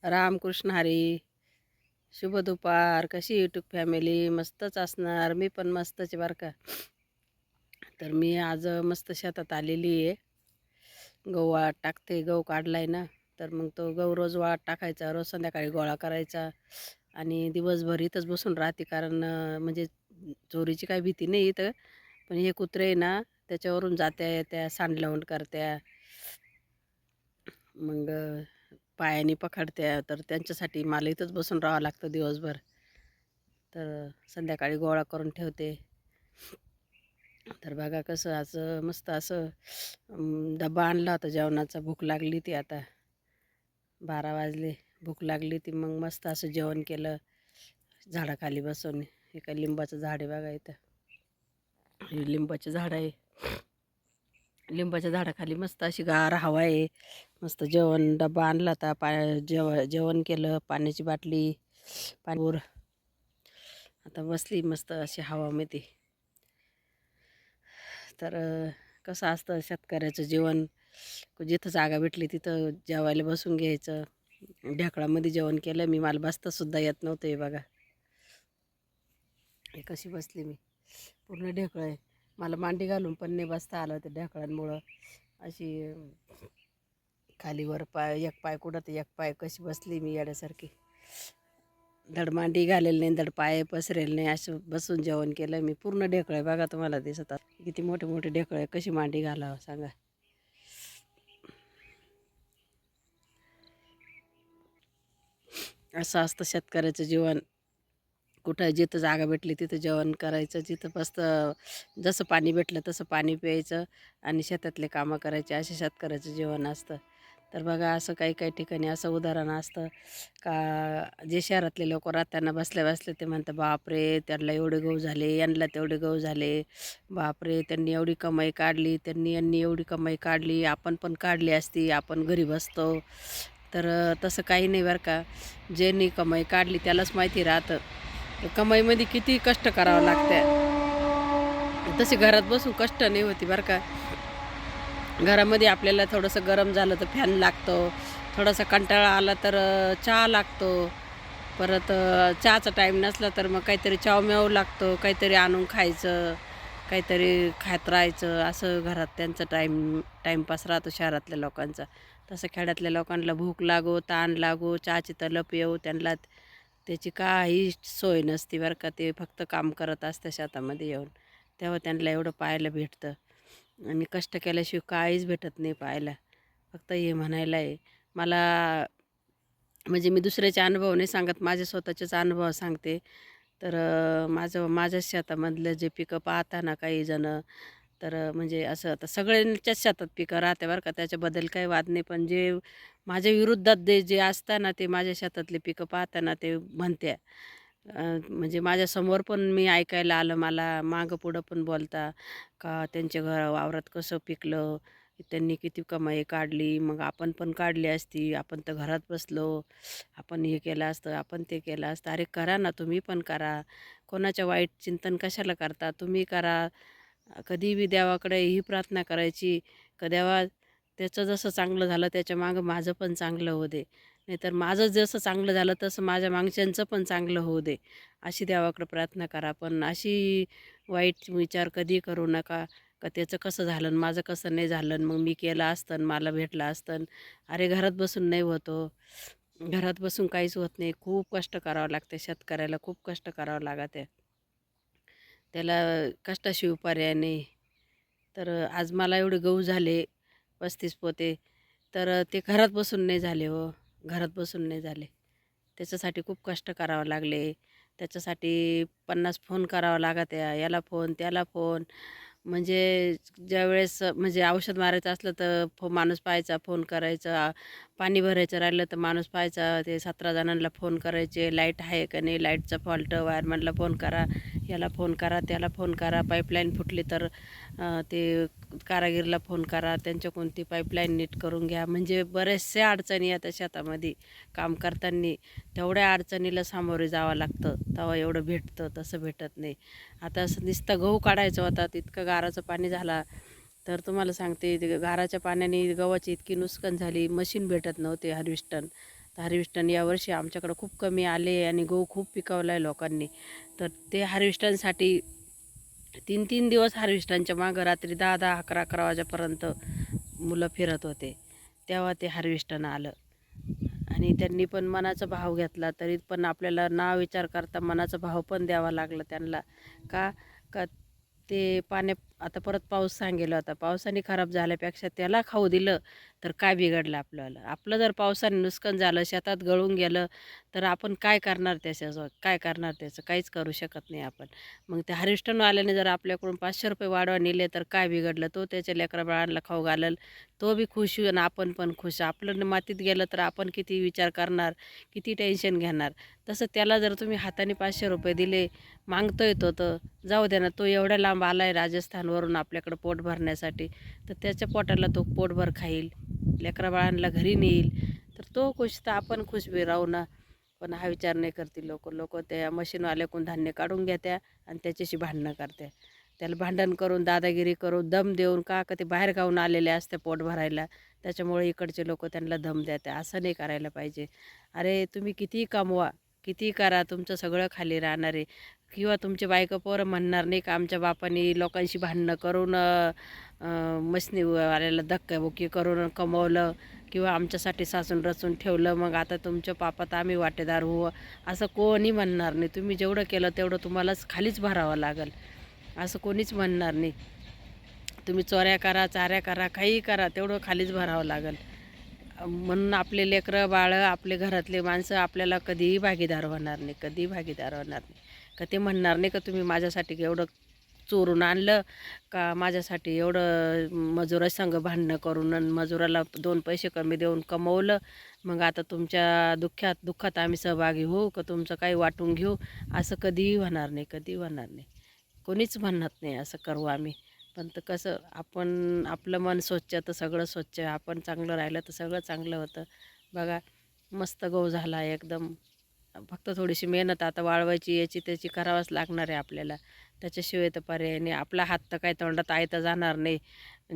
रामकृष्ण हरी. शुभ दुपार. कशी यूट्यूब फॅमिली? मस्तच असणार. मी पण मस्तच आहे बरं का. तर मी आज मस्त शेतात आलेली आहे. गहू वाळत टाकते. गहू काढलाय ना, तर मग तो गहू रोज वाळत टाकायचा, रोज संध्याकाळी गोळा करायचा आणि दिवसभर इथंच बसून राहते. कारण म्हणजे चोरीची काही भीती नाही इथं, पण हे कुत्रे आहे ना, त्याच्यावरून जात्या येत्या, सांडलवंड करत्या, मग पायाने पकडत्या. तर त्यांच्यासाठी मला इथंच बसून राहावं लागतं दिवसभर. तर संध्याकाळी गोळा करून ठेवते. तर बघा कसं आज मस्त असं डब्बा आणला होता जेवणाचा. भूक लागली ती आता 12 वाजले. भूक लागली ती मग मस्त असं जेवण केलं झाडाखाली बसून. हे काय लिंबाचं झाड आहे बघा इथं. हे लिंबाचं झाड आहे. लिंबाच्या झाडाखाली मस्त अशी गार हवा आहे. मस्त जेवण डब्बा आणला होता. जेवण केलं, पाण्याची बाटली, पाणीपूर. आता बसली मस्त अशी हवामध्ये. तर कसं असतं शेतकऱ्याचं जीवन. जिथं जागा भेटली तिथं जेवायला बसून घ्यायचं. ढेकळामध्ये जेवण केलं मी. मला बसतासुद्धा येत नव्हतं. हे बघा हे कशी बसली मी. पूर्ण ढेकळं आहे. मला मांडी घालून पण नाही बसता आलं त्या ढेकळांमुळं. अशी खालीवर पाय, एक पाय कुठं तर एक पाय कशी बसली मी येण्यासारखी. धड मांडी घालेली नाही, धड पाय पसरेल नाही, असं बसून जेवण केलं मी. पूर्ण ढेकळं आहे बघा, तुम्हाला दिसतात किती मोठे मोठे ढेकळं आहे. कशी मांडी घालावं सांगा. असं असतं शेतकऱ्याचं जीवन. कुठं जिथं जागा भेटली तिथं जेवण करायचं, जिथं मस्त जसं पाणी भेटलं तसं पाणी प्यायचं आणि शेतातले कामं करायचे. असे शेतकऱ्याचं जीवन असतं. तर बघा असं काही काही ठिकाणी असं उदाहरण असतं का, जे शहरातले लोक राहताना बसल्या बसल्या ते म्हणतात, बापरे त्यांना एवढे गहू झाले, यांना तेवढे गहू झाले, बापरे त्यांनी एवढी कमाई काढली, यांनी एवढी कमाई काढली, आपण पण काढली असती, आपण घरी बसतो. तर तसं काही नाही बरं का. ज्यांनी कमाई काढली त्यालाच माहिती राहतं कमाईमध्ये किती कष्ट करावं लागतं. तसे घरात बसून कष्ट नाही होती बरं का. घरामध्ये आपल्याला थोडंसं गरम झालं तर फॅन लागतो, थोडासा कंटाळा आला तर चहा लागतो. परत चहाचा टाईम नसला तर मग काहीतरी चावम्याव लागतो, काहीतरी आणून खायचं, काहीतरी खात राहायचं. असं घरात त्यांचा टाईमपास राहतो शहरातल्या लोकांचा. तसं खेड्यातल्या लोकांना भूक लागो, ताण लागो, चहाची तलप येऊ, त्यांना त्याची काही सोय नसते बरं का. ते फक्त काम करत असतं शेतामध्ये येऊन, तेव्हा त्यांना एवढं पाहायला भेटतं. आणि कष्ट केल्याशिवाय काहीच भेटत नाही पाहायला. फक्त हे म्हणायला आहे मला. म्हणजे मी दुसऱ्याचे अनुभव नाही सांगत, माझे स्वतःचेच अनुभव सांगते. तर माझ्या शेतामधलं जे पिकं पाहता ना काही जणं, तर म्हणजे असं आता सगळ्यांच्याच शेतात पिकं राहते बरं का, त्याच्याबद्दल काही वाद नाही. पण जे माझ्या विरुद्धात जे असताना ते माझ्या शेतातले पिकं पाहताना ते म्हणत्या, म्हणजे माझ्यासमोर पण मी ऐकायला आलं, मला मागं पुढं पण बोलता का त्यांच्या वावरात कसं पिकलं, त्यांनी किती कमाई काढली, मग आपण पण काढली असती, आपण तर घरात बसलो, आपण हे केलं असतं, आपण ते केलं असतं. अरे करा ना, तुम्ही पण करा. कोणाच्या वाईट चिंतन कशाला करता, तुम्ही करा. कधी बी देवाकडे ही प्रार्थना करायची का, देवा त्याचं जसं चांगलं झालं त्याच्या मागं माझं पण चांगलं होऊ दे, नाहीतर माझं जसं चांगलं झालं तसं माझ्या मागच्यांचं पण चांगलं होऊ दे, अशी देवाकडे प्रार्थना करा. पण अशी वाईट विचार कधी करू नका का त्याचं कसं झालं आणि माझं कसं नाही झालं, मग मी केलं असतं आणि मला भेटलं असतं. अरे घरात बसून नाही होतो. घरात बसून काहीच होत नाही. खूप कष्ट करावं लागते शेतकऱ्याला, खूप कष्ट करावं लागते. त्याला कष्टाशिवाय पर्याय नाही. तर आज मला एवढे गहू झाले 35 पोते. तर ते घरात बसून नाही झाले हो, घरात बसून नाही झाले. त्याच्यासाठी खूप कष्ट करावं लागले. त्याच्यासाठी 50 फोन करावा लागत आहे, याला फोन, त्याला फोन. म्हणजे ज्यावेळेस म्हणजे औषध मारायचं असलं तर माणूस पाहायचा, फोन करायचा. पाणी भरायचं राहिलं तर माणूस पाहायचा, ते 17 जणांना फोन करायचे, लाईट आहे का नाही, लाईटचा फॉल्ट, वायरमॅनला फोन करा, याला फोन करा, त्याला फोन करा. पाईपलाईन फुटली तर ते कारागीरला फोन करा, त्यांच्याकडून ती पाईपलाईन नीट करून घ्या. म्हणजे बऱ्याचशा अडचणी येतात शेतामध्ये काम करताना. तेवढ्या अडचणीला सामोरे जावं लागतं, तेव्हा एवढं भेटतं, तसं भेटत नाही. आता असं नुसतं गहू काढायचा होता, तितकं गाराचं पाणी झाला. तर तुम्हाला सांगते, ते गाराच्या पाण्याने गव्हाची इतकी नुकसान झाली, मशीन भेटत नव्हते हार्वेस्टर. तर हार्वेस्टन यावर्षी आमच्याकडं खूप कमी आले आणि गहू खूप पिकवला आहे लोकांनी. तर ते हार्वेस्टनसाठी 3-3 दिवस हार्वेस्टनच्या मागं रात्री 10-10, 11-11 वाजेपर्यंत मुलं फिरत होते. तेव्हा ते हार्वेस्टन आलं आणि त्यांनी पण मनाचा भाव घेतला. तरी पण आपल्याला ना विचार करता मनाचा भाव पण द्यावा लागला त्यांना. का का ते आता परत पाऊस सांगेला होता. पावसाने खराब झाल्यापेक्षा त्याला खाऊ दिलं तर काय बिघडलं आपल्याला? आपलं जर पावसाने नुकसान झालं, शेतात गळून गेलं, तर आपण काय करणार त्याच्याजवळ? काय करणार त्याचं? काहीच करू शकत नाही आपण. मग त्या हार्वेस्टरवाल्याने जर आपल्याकडून ₹500 वाढवा नेले तर काय बिघडलं? तो त्याच्या लेकरा-बाळांना खाऊ घालेल, तो बी खुश होईल आणि आपण पण खुश. आपलं मातीत गेलं तर आपण किती विचार करणार, किती टेन्शन घेणार. तसं त्याला जर तुम्ही हाताने ₹500 दिले, मागतोय तो तर जाऊ द्या ना, तो एवढ्या लांब आला आहे राजस्थानवरून आपल्याकडं पोट भरण्यासाठी, तर त्याच्या पोटाला तो पोटभर खाईल, लेकरा-बाळांना घरी नेईल, तर तो खुश तर आपण खुश बी राहू ना. पण हा विचार नाही करते लोकं. लोकं त्या मशीनवाल्याकडून धान्य काढून घेत्या आणि त्याच्याशी भांडणं करते. त्याला भांडण करून, दादागिरी करून, दम देऊन का ते बाहेरगावाहून आलेले असते पोट भरायला. त्याच्यामुळे इकडचे लोकं त्यांना दम देतात. असं नाही करायला पाहिजे. अरे तुम्ही कितीही कमवा, कितीही करा, तुमचं सगळं खाली राहणार आहे. किंवा तुमचे बायका पोरं म्हणणार नाही का आमच्या बापानी लोकांशी भांडणं करून मशनीवाल्याला धक्काबुक्की करून कमवलं किंवा आमच्यासाठी साचून रचून ठेवलं, मग आता तुमच्या पापात आम्ही वाटेदार होऊ, असं कोणी म्हणणार नाही. तुम्ही जेवढं केलं तेवढं तुम्हालाच खालीच भरावं लागेल, असं कोणीच म्हणणार नाही. तुम्ही चोऱ्या करा, चाऱ्या करा, काहीही करा, तेवढं खालीच भरावं लागेल. म्हणून आपले लेकरं बाळं, आपले घरातले माणसं आपल्याला कधीही भागीदार होणार नाही, कधीही भागीदार होणार नाही. का ते म्हणणार नाही का तुम्ही माझ्यासाठी एवढं चोरून आणलं, का माझ्यासाठी एवढं मजुरासंग भांडणं करून आणि मजुराला 2 पैसे कमी देऊन कमवलं, मग आता तुमच्या दुःखात आम्ही सहभागी होऊ का तुमचं काही वाटून घेऊ, असं कधीही होणार नाही, कधीही होणार नाही. कोणीच म्हणत नाही असं करू आम्ही. पण तर कसं आपण आपलं मन स्वच्छ तर सगळं स्वच्छ, आपण चांगलं राहिलं तर सगळं चांगलं होतं. बघा मस्त गहू झाला एकदम. फक्त थोडीशी मेहनत आता वाळवायची याची त्याची करावंच लागणार आहे आपल्याला. त्याच्याशिवाय तर पर्याय नाही. आपला हात तर काही तोंडात आयता जाणार नाही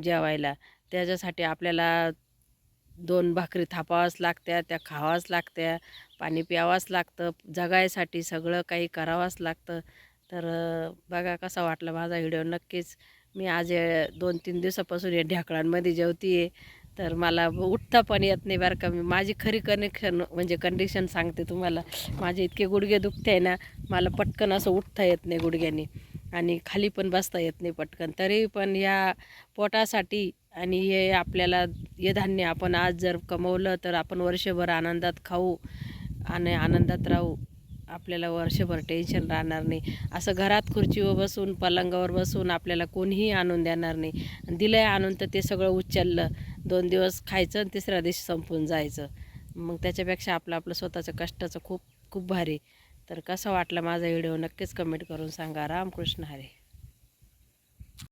जेवायला. त्याच्यासाठी आपल्याला 2 भाकरी थापाव्याच लागत्या, त्या खावाच लागत्या, पाणी प्यावंच लागतं, जगायसाठी सगळं काही करावंच लागतं. तर बघा कसा वाटला माझा व्हिडिओ. नक्कीच मी आज 2-3 दिवसापासून या ढेकळांमध्ये जेवते आहे. तर मला उठता पण येत नाही बरं का. मी माझी खरी कंडिशन सांगते तुम्हाला. माझे इतके गुडघे दुखते आहे ना, मला पटकन असं उठता येत नाही गुडघ्यानी आणि खाली पण बसता येत नाही पटकन. तरी पण या पोटासाठी आणि हे आपल्याला हे धान्य आपण आज जर कमवलं तर आपण वर्षभर आनंदात खाऊ आणि आनंदात राहू. आपल्याला वर्षभर टेन्शन राहणार नाही. असं घरात खुर्चीवर बसून, पलंगावर बसून आपल्याला कोणीही आणून देणार नाही. दिलं आहे आणून तर ते सगळं उचललं, 2 दिवस खायचं आणि तिसऱ्या दिवशी संपून जायचं. मग त्याच्यापेक्षा आपलं स्वतःचं कष्टाचं खूप खूप भारी. तर कसा वाटला माझा व्हिडिओ नक्कीच कमेंट करून सांगा. रामकृष्ण हरी.